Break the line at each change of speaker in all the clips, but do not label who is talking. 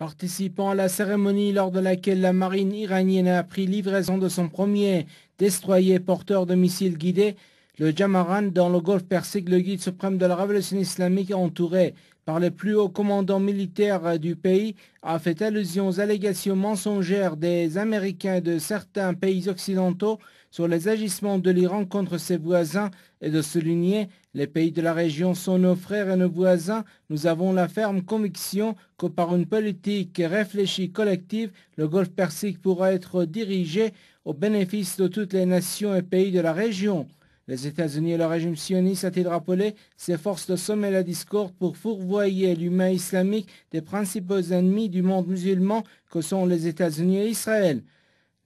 Participant à la cérémonie lors de laquelle la marine iranienne a pris livraison de son premier destroyer porteur de missiles guidés, le Jamaran, dans le golfe Persique, le guide suprême de la révolution islamique, entouré par les plus hauts commandants militaires du pays, a fait allusion aux allégations mensongères des Américains et de certains pays occidentaux sur les agissements de l'Iran contre ses voisins et de souligner les pays de la région sont nos frères et nos voisins. Nous avons la ferme conviction que par une politique réfléchie collective, le golfe Persique pourra être dirigé au bénéfice de toutes les nations et pays de la région. Les États-Unis et le régime sioniste, a-t-il rappelé, s'efforcent de sommer la discorde pour fourvoyer l'humain islamique des principaux ennemis du monde musulman que sont les États-Unis et Israël.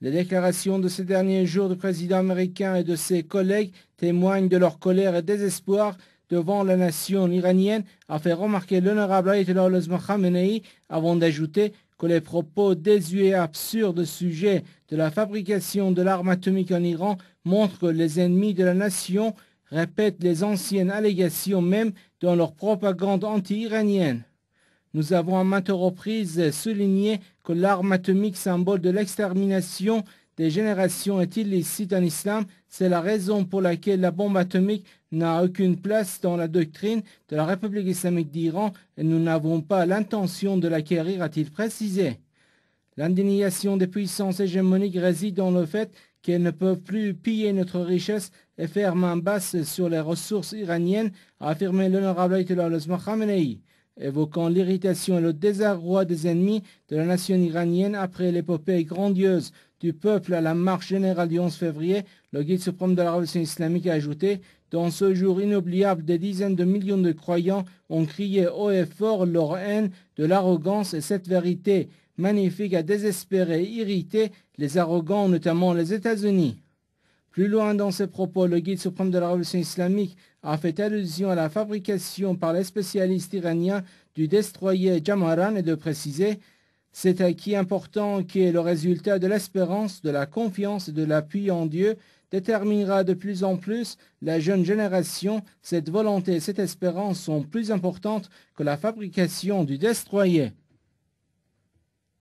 Les déclarations de ces derniers jours du président américain et de ses collègues témoignent de leur colère et désespoir devant la nation iranienne, a fait remarquer l'honorable Ayatollah Khamenei, avant d'ajouter que les propos désuets et absurdes au sujet de la fabrication de l'arme atomique en Iran montrent que les ennemis de la nation répètent les anciennes allégations même dans leur propagande anti-iranienne. Nous avons à maintes reprises souligné que l'arme atomique, symbole de l'extermination des générations, est illicite en islam. C'est la raison pour laquelle la bombe atomique n'a aucune place dans la doctrine de la République islamique d'Iran et nous n'avons pas l'intention de l'acquérir, a-t-il précisé. L'indignation des puissances hégémoniques réside dans le fait qu'elles ne peuvent plus piller notre richesse et faire main basse sur les ressources iraniennes, a affirmé l'honorable Ayatollah Khamenei, évoquant l'irritation et le désarroi des ennemis de la nation iranienne après l'épopée grandiose du peuple à la marche générale du 11 février. Le guide suprême de la révolution islamique a ajouté: dans ce jour inoubliable, des dizaines de millions de croyants ont crié haut et fort leur haine de l'arrogance, et cette vérité magnifique a désespéré et irrité les arrogants, notamment les États-Unis. Plus loin dans ses propos, le guide suprême de la révolution islamique a fait allusion à la fabrication par les spécialistes iraniens du destroyer Jamaran et de préciser: cet acquis important qui est le résultat de l'espérance, de la confiance et de l'appui en Dieu déterminera de plus en plus la jeune génération. Cette volonté et cette espérance sont plus importantes que la fabrication du destroyer.